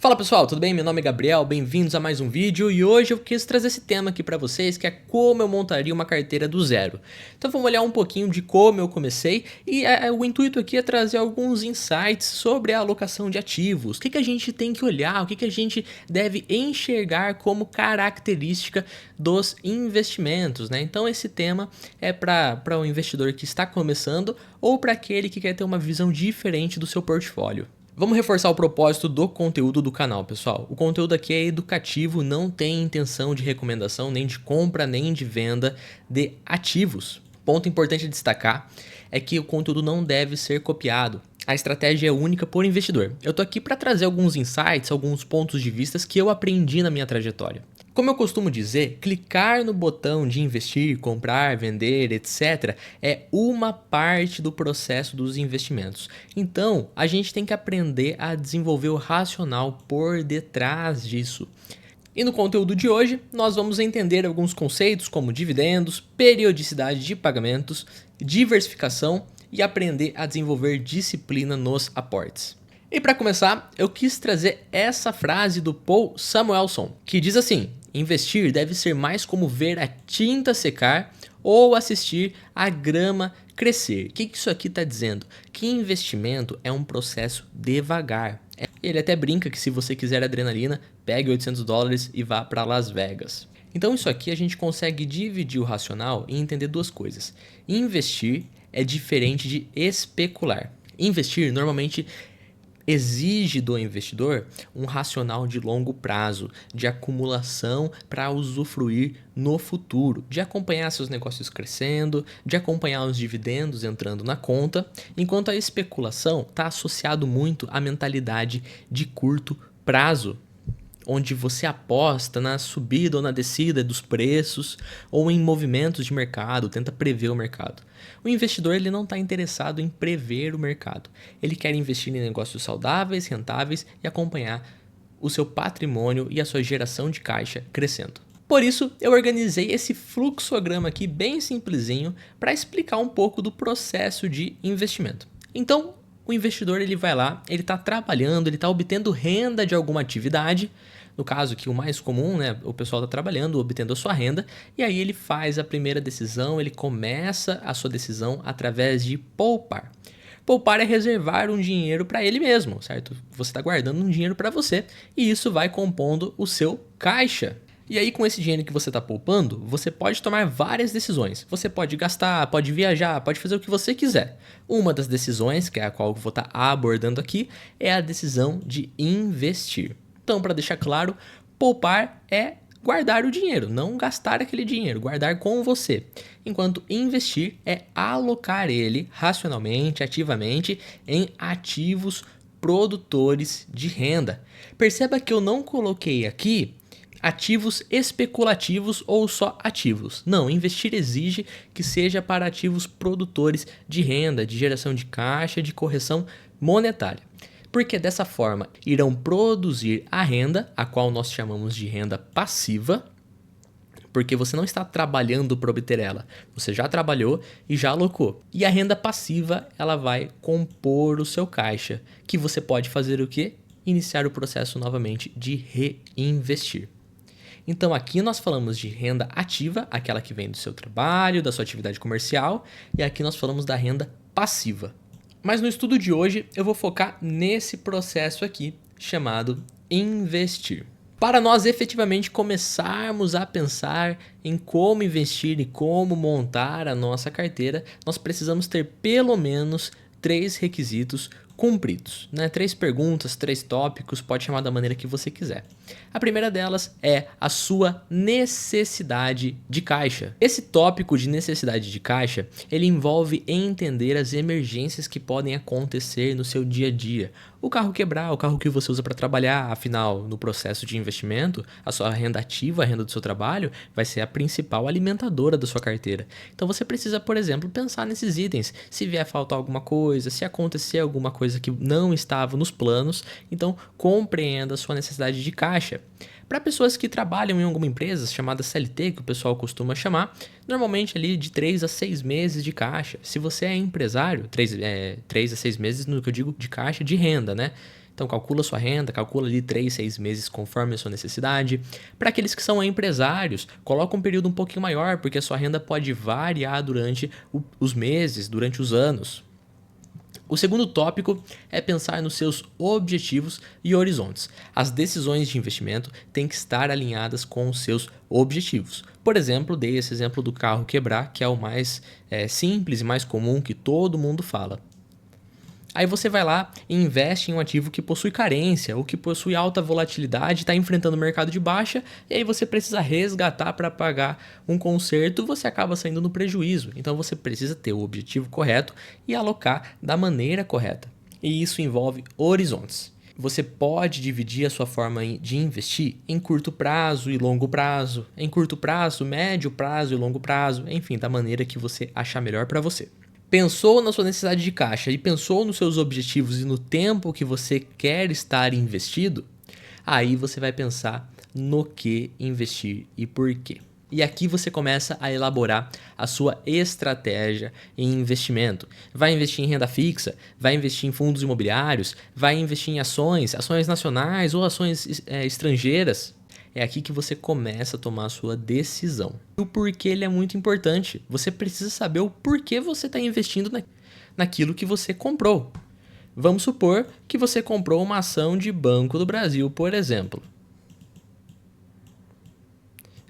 Fala pessoal, tudo bem? Meu nome é Gabriel, bem-vindos a mais um vídeo e hoje eu quis trazer esse tema aqui pra vocês, que é como eu montaria uma carteira do zero. Então vamos olhar um pouquinho de como eu comecei e o intuito aqui é trazer alguns insights sobre a alocação de ativos, o que a gente tem que olhar, o que a gente deve enxergar como característica dos investimentos, né? Então esse tema é para o investidor que está começando ou para aquele que quer ter uma visão diferente do seu portfólio. Vamos reforçar o propósito do conteúdo do canal, pessoal. O conteúdo aqui é educativo, não tem intenção de recomendação, nem de compra, nem de venda de ativos. Ponto importante a destacar é que o conteúdo não deve ser copiado. A estratégia é única por investidor. Eu tô aqui para trazer alguns insights, alguns pontos de vista que eu aprendi na minha trajetória. Como eu costumo dizer, clicar no botão de investir, comprar, vender, etc. é uma parte do processo dos investimentos. Então, a gente tem que aprender a desenvolver o racional por detrás disso. E no conteúdo de hoje, nós vamos entender alguns conceitos como dividendos, periodicidade de pagamentos, diversificação e aprender a desenvolver disciplina nos aportes. E para começar, eu quis trazer essa frase do Paul Samuelson, que diz assim: investir deve ser mais como ver a tinta secar ou assistir a grama crescer. O que isso aqui está dizendo? Que investimento é um processo devagar. Ele até brinca que se você quiser adrenalina, pegue $800 e vá para Las Vegas. Então isso aqui a gente consegue dividir o racional e entender duas coisas. Investir é diferente de especular. Investir normalmente exige do investidor um racional de longo prazo, de acumulação para usufruir no futuro, de acompanhar seus negócios crescendo, de acompanhar os dividendos entrando na conta, enquanto a especulação está associado muito à mentalidade de curto prazo, onde você aposta na subida ou na descida dos preços ou em movimentos de mercado, tenta prever o mercado. O investidor ele não está interessado em prever o mercado. Ele quer investir em negócios saudáveis, rentáveis e acompanhar o seu patrimônio e a sua geração de caixa crescendo. Por isso, eu organizei esse fluxograma aqui bem simplesinho para explicar um pouco do processo de investimento. Então, o investidor ele vai lá, ele está trabalhando, ele está obtendo renda de alguma atividade. No caso que o mais comum, né, o pessoal está trabalhando, obtendo a sua renda, e aí ele faz a primeira decisão, ele começa a sua decisão através de poupar. Poupar é reservar um dinheiro para ele mesmo, certo? Você está guardando um dinheiro para você e isso vai compondo o seu caixa. E aí com esse dinheiro que você está poupando, você pode tomar várias decisões. Você pode gastar, pode viajar, pode fazer o que você quiser. Uma das decisões, que é a qual eu vou estar abordando aqui, é a decisão de investir. Então, para deixar claro, poupar é guardar o dinheiro, não gastar aquele dinheiro, guardar com você. Enquanto investir é alocar ele racionalmente, ativamente em ativos produtores de renda. Perceba que eu não coloquei aqui ativos especulativos ou só ativos. Não, investir exige que seja para ativos produtores de renda, de geração de caixa, de correção monetária. Porque dessa forma irão produzir a renda, a qual nós chamamos de renda passiva, porque você não está trabalhando para obter ela, você já trabalhou e já alocou. E a renda passiva, ela vai compor o seu caixa, que você pode fazer o quê? Iniciar o processo novamente de reinvestir. Então aqui nós falamos de renda ativa, aquela que vem do seu trabalho, da sua atividade comercial, e aqui nós falamos da renda passiva. Mas no estudo de hoje eu vou focar nesse processo aqui, chamado investir. Para nós efetivamente começarmos a pensar em como investir e como montar a nossa carteira, nós precisamos ter pelo menos 3 requisitos cumpridos, né? 3 perguntas, 3 tópicos, pode chamar da maneira que você quiser. A primeira delas é a sua necessidade de caixa. Esse tópico de necessidade de caixa, ele envolve entender as emergências que podem acontecer no seu dia a dia. O carro quebrar, o carro que você usa para trabalhar, afinal, no processo de investimento, a sua renda ativa, a renda do seu trabalho, vai ser a principal alimentadora da sua carteira. Então você precisa, por exemplo, pensar nesses itens. Se vier faltar alguma coisa, se acontecer alguma coisa que não estava nos planos, então compreenda a sua necessidade de caixa. Para pessoas que trabalham em alguma empresa chamada CLT, que o pessoal costuma chamar, normalmente ali de 3 a 6 meses de caixa. Se você é empresário, 3 a 6 meses no que eu digo de caixa de renda, né? Então calcula sua renda, calcula ali 3, 6 meses conforme a sua necessidade. Para aqueles que são empresários, coloca um período um pouquinho maior, porque a sua renda pode variar durante os meses, durante os anos. O segundo tópico é pensar nos seus objetivos e horizontes. As decisões de investimento têm que estar alinhadas com os seus objetivos. Por exemplo, dei esse exemplo do carro quebrar, que é o mais simples e mais comum que todo mundo fala. Aí você vai lá e investe em um ativo que possui carência ou que possui alta volatilidade, está enfrentando o mercado de baixa, e aí você precisa resgatar para pagar um conserto, você acaba saindo no prejuízo. Então você precisa ter o objetivo correto e alocar da maneira correta. E isso envolve horizontes. Você pode dividir a sua forma de investir em curto prazo e longo prazo, em curto prazo, médio prazo e longo prazo, enfim, da maneira que você achar melhor para você. Pensou na sua necessidade de caixa e pensou nos seus objetivos e no tempo que você quer estar investido, aí você vai pensar no que investir e por quê. E aqui você começa a elaborar a sua estratégia em investimento. Vai investir em renda fixa, vai investir em fundos imobiliários, vai investir em ações nacionais ou ações estrangeiras. É aqui que você começa a tomar a sua decisão. E o porquê ele é muito importante. Você precisa saber o porquê você está investindo naquilo que você comprou. Vamos supor que você comprou uma ação de Banco do Brasil, por exemplo.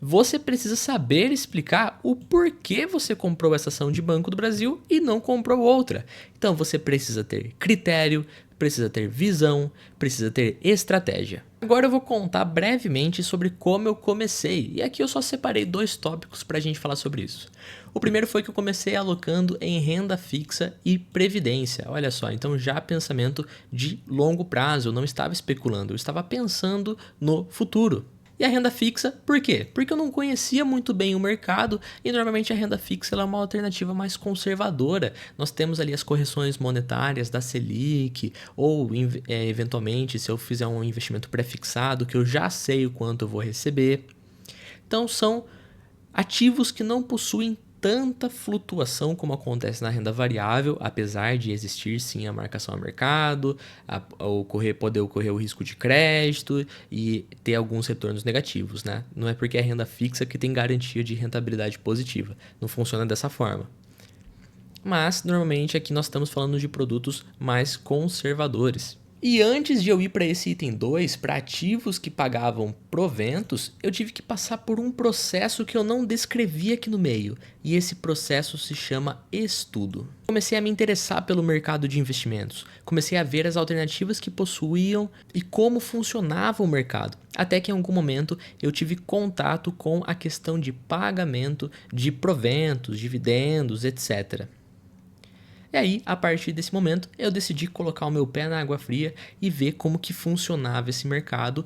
Você precisa saber explicar o porquê você comprou essa ação de Banco do Brasil e não comprou outra. Então você precisa ter critério, precisa ter visão, precisa ter estratégia. Agora eu vou contar brevemente sobre como eu comecei, e aqui eu só separei 2 tópicos para a gente falar sobre isso. O primeiro foi que eu comecei alocando em renda fixa e previdência. Olha só, então já pensamento de longo prazo, eu não estava especulando, eu estava pensando no futuro. E a renda fixa, por quê? Porque eu não conhecia muito bem o mercado e normalmente a renda fixa ela é uma alternativa mais conservadora. Nós temos ali as correções monetárias da Selic ou eventualmente se eu fizer um investimento pré-fixado que eu já sei o quanto eu vou receber. Então são ativos que não possuem tanta flutuação como acontece na renda variável, apesar de existir sim a marcação a mercado, poder ocorrer o risco de crédito e ter alguns retornos negativos, né? Não é porque é renda fixa que tem garantia de rentabilidade positiva, não funciona dessa forma. Mas normalmente aqui nós estamos falando de produtos mais conservadores. E antes de eu ir para esse item 2, para ativos que pagavam proventos, eu tive que passar por um processo que eu não descrevi aqui no meio, e esse processo se chama estudo. Comecei a me interessar pelo mercado de investimentos, comecei a ver as alternativas que possuíam e como funcionava o mercado, até que em algum momento eu tive contato com a questão de pagamento de proventos, dividendos, etc. E aí, a partir desse momento, eu decidi colocar o meu pé na água fria e ver como que funcionava esse mercado,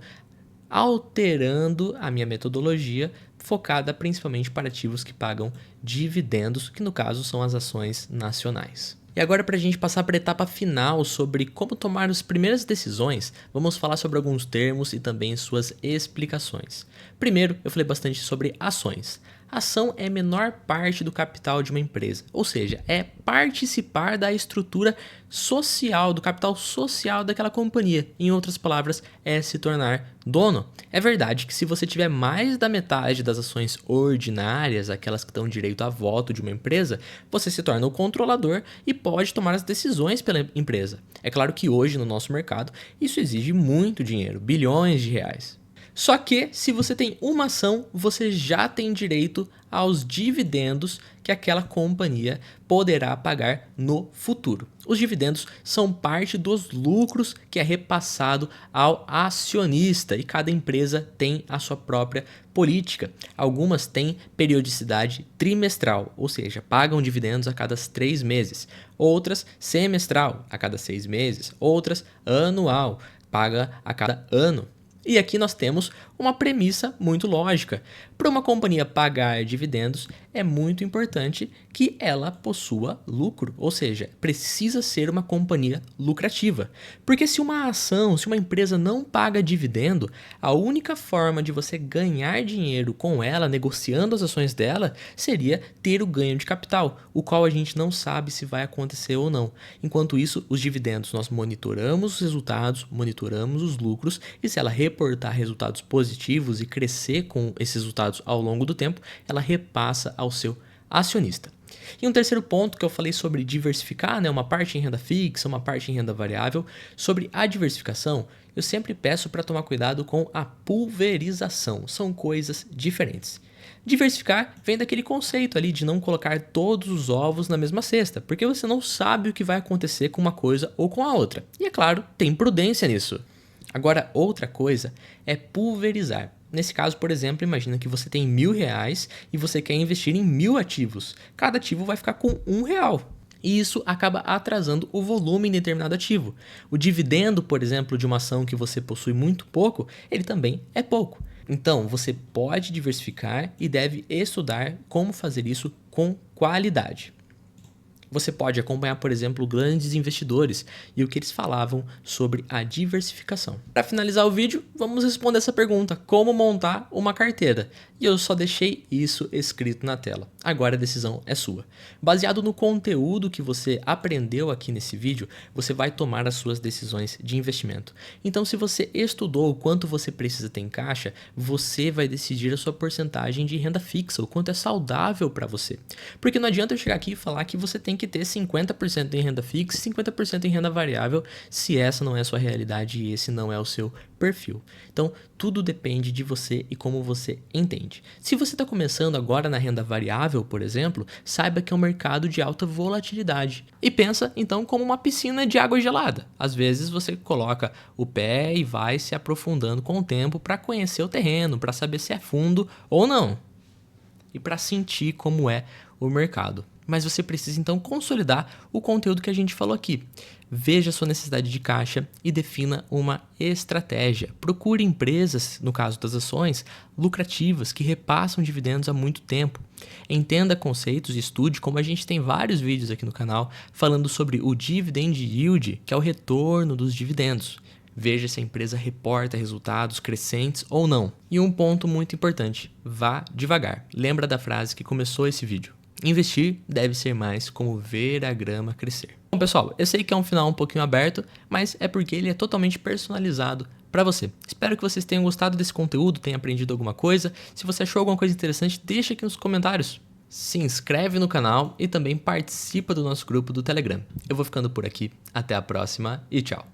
alterando a minha metodologia, focada principalmente para ativos que pagam dividendos, que no caso são as ações nacionais. E agora, para a gente passar para a etapa final sobre como tomar as primeiras decisões, vamos falar sobre alguns termos e também suas explicações. Primeiro, eu falei bastante sobre ações. Ação é a menor parte do capital de uma empresa, ou seja, é participar da estrutura social, do capital social daquela companhia. Em outras palavras, é se tornar dono. É verdade que se você tiver mais da metade das ações ordinárias, aquelas que dão direito a voto de uma empresa, você se torna o controlador e pode tomar as decisões pela empresa. É claro que hoje no nosso mercado isso exige muito dinheiro, bilhões de reais. Só que, se você tem uma ação, você já tem direito aos dividendos que aquela companhia poderá pagar no futuro. Os dividendos são parte dos lucros que é repassado ao acionista e cada empresa tem a sua própria política. Algumas têm periodicidade trimestral, ou seja, pagam dividendos a cada 3 meses. Outras semestral, a cada 6 meses. Outras anual, paga a cada ano. E aqui nós temos uma premissa muito lógica. Para uma companhia pagar dividendos, é muito importante que ela possua lucro, ou seja, precisa ser uma companhia lucrativa. Porque se uma ação, se uma empresa não paga dividendo, a única forma de você ganhar dinheiro com ela, negociando as ações dela, seria ter o ganho de capital, o qual a gente não sabe se vai acontecer ou não. Enquanto isso, os dividendos, nós monitoramos os resultados, monitoramos os lucros, e se ela reportar resultados positivos e crescer com esses resultados ao longo do tempo, ela repassa ao seu acionista. E um terceiro ponto que eu falei sobre diversificar, né, uma parte em renda fixa, uma parte em renda variável, sobre a diversificação, eu sempre peço para tomar cuidado com a pulverização, são coisas diferentes. Diversificar vem daquele conceito ali de não colocar todos os ovos na mesma cesta, porque você não sabe o que vai acontecer com uma coisa ou com a outra. E é claro, tem prudência nisso. Agora, outra coisa é pulverizar. Nesse caso, por exemplo, imagina que você tem R$1.000 e você quer investir em 1.000 ativos. Cada ativo vai ficar com R$1. E isso acaba atrasando o volume em determinado ativo. O dividendo, por exemplo, de uma ação que você possui muito pouco, ele também é pouco. Então, você pode diversificar e deve estudar como fazer isso com qualidade. Você pode acompanhar, por exemplo, grandes investidores e o que eles falavam sobre a diversificação. Para finalizar o vídeo, vamos responder essa pergunta: como montar uma carteira? E eu só deixei isso escrito na tela. Agora a decisão é sua. Baseado no conteúdo que você aprendeu aqui nesse vídeo, você vai tomar as suas decisões de investimento. Então, se você estudou o quanto você precisa ter em caixa, você vai decidir a sua porcentagem de renda fixa, o quanto é saudável para você. Porque não adianta eu chegar aqui e falar que você tem que ter 50% em renda fixa e 50% em renda variável, se essa não é a sua realidade e esse não é o seu perfil. Então, tudo depende de você e como você entende. Se você está começando agora na renda variável, por exemplo, saiba que é um mercado de alta volatilidade. E pensa, então, como uma piscina de água gelada. Às vezes você coloca o pé e vai se aprofundando com o tempo para conhecer o terreno, para saber se é fundo ou não. E para sentir como é o mercado. Mas você precisa então consolidar o conteúdo que a gente falou aqui. Veja a sua necessidade de caixa e defina uma estratégia. Procure empresas, no caso das ações, lucrativas que repassam dividendos há muito tempo. Entenda conceitos e estude, como a gente tem vários vídeos aqui no canal falando sobre o dividend yield, que é o retorno dos dividendos. Veja se a empresa reporta resultados crescentes ou não. E um ponto muito importante, vá devagar. Lembra da frase que começou esse vídeo. Investir deve ser mais como ver a grama crescer. Bom, pessoal, eu sei que é um final um pouquinho aberto, mas é porque ele é totalmente personalizado para você. Espero que vocês tenham gostado desse conteúdo, tenham aprendido alguma coisa. Se você achou alguma coisa interessante, deixa aqui nos comentários. Se inscreve no canal e também participa do nosso grupo do Telegram. Eu vou ficando por aqui, até a próxima e tchau.